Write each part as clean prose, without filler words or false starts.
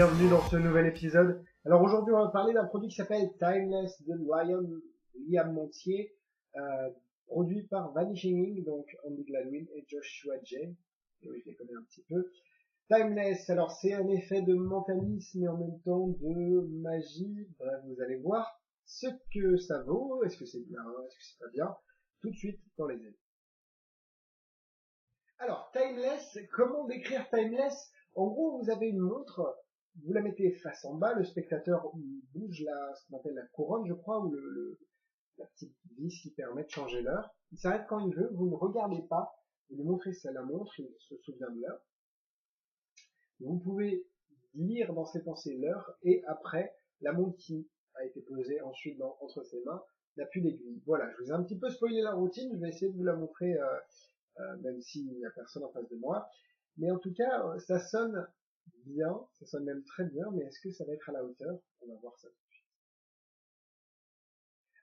bienvenue dans ce nouvel épisode. Alors aujourd'hui on va parler d'un produit qui s'appelle Timeless de Liam Montier, produit par Vanishing Ink, donc Andy Gladwin et Joshua Jay. Et oui, je les connais un petit peu. Timeless, alors c'est un effet de mentalisme et en même temps de magie. Bref, vous allez voir ce que ça vaut. Est-ce que c'est bien, est-ce que c'est pas bien? Tout de suite dans les ailes. Alors, Timeless, comment décrire Timeless? En gros, vous avez une montre, vous la mettez face en bas, le spectateur bouge ce qu'on appelle la couronne, je crois, ou la petite vis qui permet de changer l'heure. Il s'arrête quand il veut, vous ne regardez pas, vous lui montrez ça la montre, il se souvient de l'heure. Vous pouvez lire dans ses pensées l'heure, et après, la montre qui a été posée ensuite entre ses mains n'a plus d'aiguille. Voilà, je vous ai un petit peu spoilé la routine, je vais essayer de vous la montrer même s'il n'y a personne en face de moi. Mais en tout cas, ça sonne bien, ça sonne même très bien, mais est-ce que ça va être à la hauteur? On va voir ça tout de suite.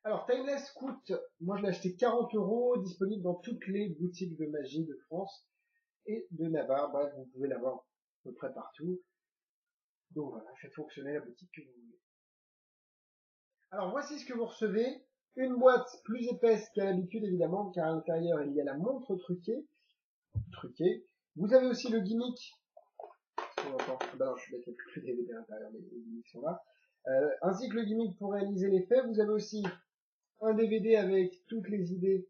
Alors, Timeless coûte, moi je l'ai acheté 40 €, disponible dans toutes les boutiques de magie de France et de Navarre. Bref, vous pouvez l'avoir à peu près partout. Donc voilà, faites fonctionner la boutique que vous voulez. Alors voici ce que vous recevez. Une boîte plus épaisse qu'à l'habitude évidemment, car à l'intérieur il y a la montre truquée. Vous avez aussi le gimmick. Non, je suis bête, il n'y a plus de DVD à l'intérieur, mais les gimmicks sont là. Ainsi que le gimmick pour réaliser l'effet. Vous avez aussi un DVD avec toutes les idées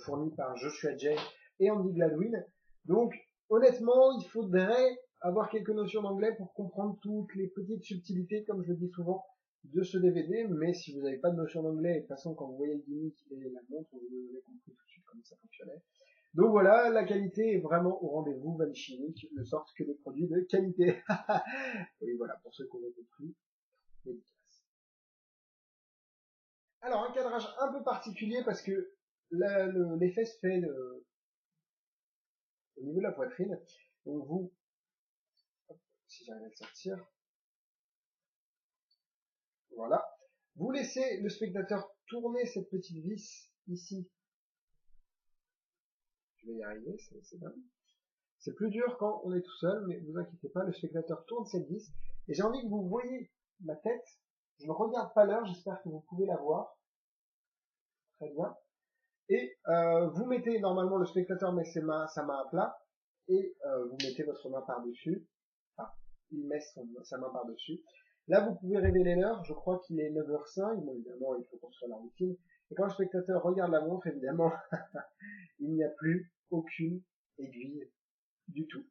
fournies par Joshua Jay et Andy Gladwin. Donc, honnêtement, il faudrait avoir quelques notions d'anglais pour comprendre toutes les petites subtilités, comme je le dis souvent, de ce DVD. Mais si vous n'avez pas de notion d'anglais, de toute façon, quand vous voyez le gimmick et la montre, vous avez compris tout de suite comment ça fonctionnait. Donc voilà, la qualité est vraiment au rendez-vous, Vanishing Ink ne sortent que des produits de qualité. Et voilà, pour ceux qui ont compris, dédicace. Alors un cadrage un peu particulier parce que l'effet se fait au niveau de la poitrine. Donc vous, si j'arrive à le sortir, voilà. Vous laissez le spectateur tourner cette petite vis ici. Je vais y arriver, c'est dingue. C'est plus dur quand on est tout seul, mais vous inquiétez pas, le spectateur tourne cette vis. Et j'ai envie que vous voyez ma tête. Je ne regarde pas l'heure, j'espère que vous pouvez la voir. Très bien. Et vous mettez, normalement le spectateur met sa main à plat, et vous mettez votre main par-dessus. Enfin, il met sa main par-dessus. Là, vous pouvez révéler l'heure, je crois qu'il est 9h05, bon évidemment il faut construire la routine. Et quand le spectateur regarde la montre, évidemment, il n'y a plus aucune aiguille du tout.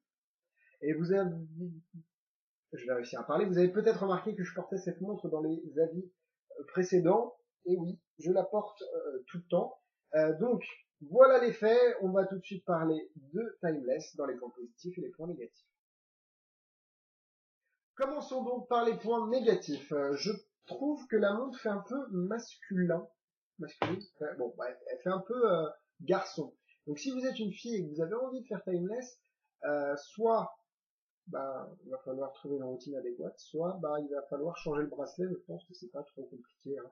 Et vous avez, je vais réussir à parler, vous avez peut-être remarqué que je portais cette montre dans les avis précédents, et oui, je la porte tout le temps. Donc, voilà les faits, on va tout de suite parler de Timeless dans les points positifs et les points négatifs. Commençons donc par les points négatifs. Je trouve que la montre fait un peu masculine, bon bref, elle fait un peu garçon. Donc si vous êtes une fille et que vous avez envie de faire Timeless, soit il va falloir trouver une routine adéquate, soit il va falloir changer le bracelet. Je pense que c'est pas trop compliqué, hein.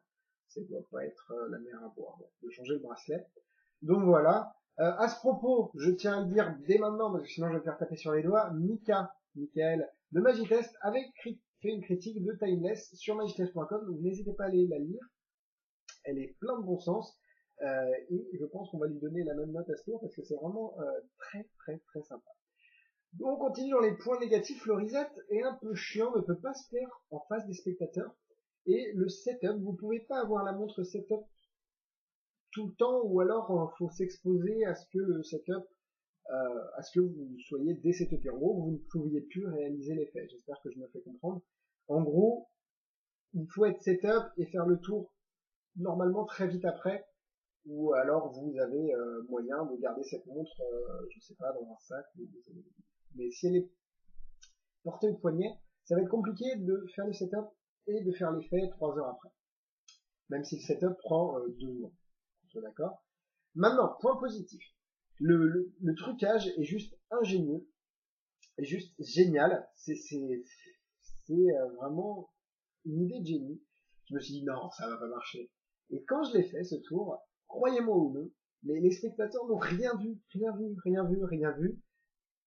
Ça doit pas être la mer à boire de changer le bracelet. Donc voilà. À ce propos, je tiens à le dire dès maintenant, parce que sinon je vais me faire taper sur les doigts, Michael de Magitest avait fait une critique de Timeless sur magitest.com, donc n'hésitez pas à aller la lire. Elle est plein de bon sens, et je pense qu'on va lui donner la même note à ce tour, parce que c'est vraiment très très très sympa. Donc on continue dans les points négatifs. Le reset est un peu chiant, ne peut pas se faire en face des spectateurs. Et le setup, vous pouvez pas avoir la montre setup tout le temps, ou alors faut s'exposer à ce que le setup, à ce que vous soyez désetupé. En gros, vous ne pouviez plus réaliser l'effet. J'espère que je me fais comprendre. En gros, il faut être setup et faire le tour normalement très vite après, ou alors vous avez moyen de garder cette montre, je sais pas, dans un sac. Mais si elle est portée au poignet, ça va être compliqué de faire le setup et de faire l'effet 3 heures après. Même si le setup prend 2 mois. D'accord? Maintenant, point positif. Le trucage est juste ingénieux, est juste génial. C'est vraiment une idée de génie. Je me suis dit non, ça va pas marcher. Et quand je l'ai fait ce tour, croyez-moi ou non, mais les spectateurs n'ont rien vu.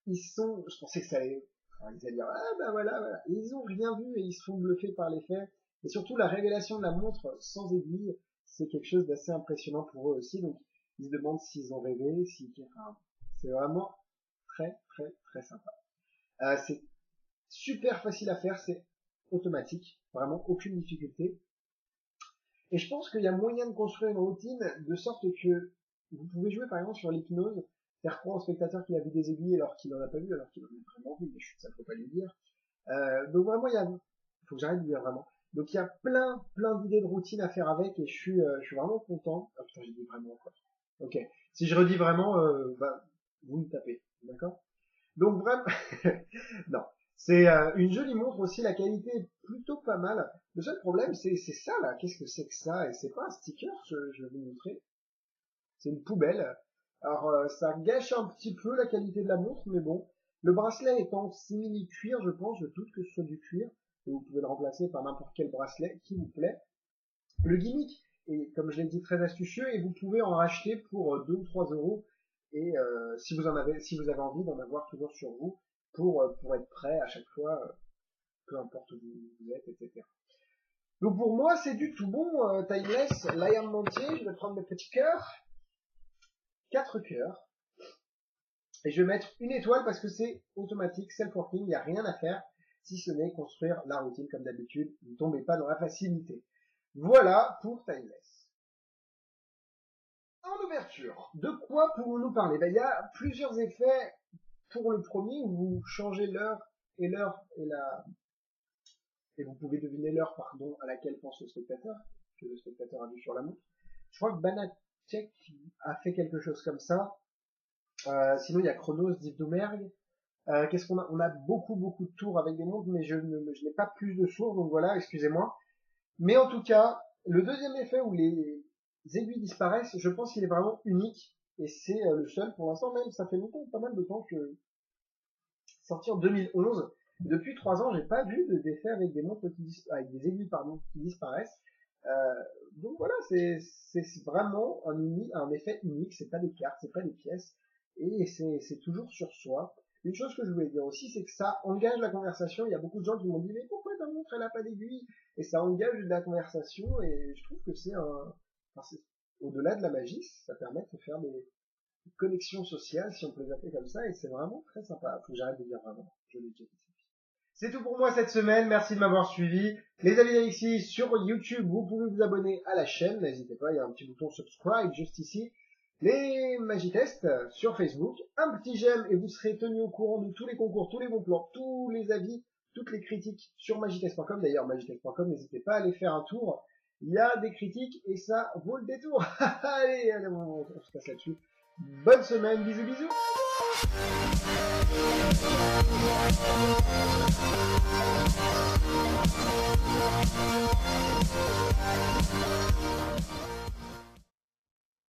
Je pensais que ça allait Alors, ils allaient dire, ah ben voilà, voilà. Et ils ont rien vu et ils se font bluffer par les faits. Et surtout, la révélation de la montre sans aiguille, c'est quelque chose d'assez impressionnant pour eux aussi. Donc, ils se demandent s'ils ont rêvé, enfin, c'est vraiment très, très, très sympa. C'est super facile à faire, c'est automatique, vraiment aucune difficulté. Et je pense qu'il y a moyen de construire une routine de sorte que vous pouvez jouer par exemple sur l'hypnose, faire croire au spectateur qu'il a vu des aiguilles alors qu'il n'en a pas vu, alors qu'il en a vraiment vu, mais ça ne faut pas lui dire. Donc vraiment, faut que j'arrête de dire vraiment. Donc il y a plein d'idées de routine à faire avec et je suis vraiment content. Oh putain, j'ai dit vraiment quoi. Ok. Si je redis vraiment, vous me tapez, d'accord? Donc vraiment, non. C'est une jolie montre aussi, la qualité est plutôt pas mal. Le seul problème, c'est ça là. Qu'est-ce que c'est que ça? Et c'est pas un sticker, je vais vous montrer. C'est une poubelle. Alors ça gâche un petit peu la qualité de la montre, mais bon. Le bracelet étant simili-cuir, je pense, je doute que ce soit du cuir. Et vous pouvez le remplacer par n'importe quel bracelet qui vous plaît. Le gimmick est, comme je l'ai dit, très astucieux et vous pouvez en racheter pour 2 ou 3 euros. Et si vous avez envie d'en avoir toujours sur vous pour être prêt à chaque fois, peu importe où vous êtes, etc. Donc pour moi, c'est du tout bon. Timeless, l'Iron entier, je vais prendre mes petits cœurs. 4 cœurs. Et je vais mettre une étoile parce que c'est automatique, self-working, il n'y a rien à faire, si ce n'est construire la routine comme d'habitude. Ne tombez pas dans la facilité. Voilà pour Timeless. En ouverture, de quoi pouvons-nous parler? Il y a plusieurs effets pour le premier où vous changez l'heure et et vous pouvez deviner l'heure, pardon, à laquelle pense le spectateur, que le spectateur a vu sur la montre. Je crois que Banachek a fait quelque chose comme ça. Sinon, il y a Chronos, Divdomerg. Qu'est-ce qu'on a? On a beaucoup de tours avec des montres, mais je n'ai pas plus de tours, donc voilà, excusez-moi. Mais en tout cas, le deuxième effet où les aiguilles disparaissent, je pense qu'il est vraiment unique, et c'est le seul pour l'instant, même ça fait longtemps, pas mal de temps que sorti en 2011. Depuis 3 ans, j'ai pas vu d'effet avec des montres avec des aiguilles qui disparaissent. Donc voilà, c'est vraiment un effet unique. C'est pas des cartes, c'est pas des pièces, et c'est toujours sur soi. Une chose que je voulais dire aussi, c'est que ça engage la conversation. Il y a beaucoup de gens qui m'ont dit mais pourquoi ta montre elle a pas d'aiguille? Et ça engage la conversation, et je trouve que c'est au-delà de la magie, ça permet de faire des connexions sociales, si on peut les appeler comme ça, et c'est vraiment très sympa. Faut que j'arrête de dire vraiment. Je l'ai déjà dit. C'est tout pour moi cette semaine, merci de m'avoir suivi. Les amis d'Alexis, sur YouTube, vous pouvez vous abonner à la chaîne, n'hésitez pas, il y a un petit bouton subscribe juste ici. Les Magitests sur Facebook, un petit j'aime et vous serez tenu au courant de tous les concours, tous les bons plans, tous les avis, toutes les critiques sur magitest.com. D'ailleurs, magitest.com, n'hésitez pas à aller faire un tour. Il y a des critiques et ça vaut le détour. Allez, on se casse là-dessus. Bonne semaine, bisous bisous.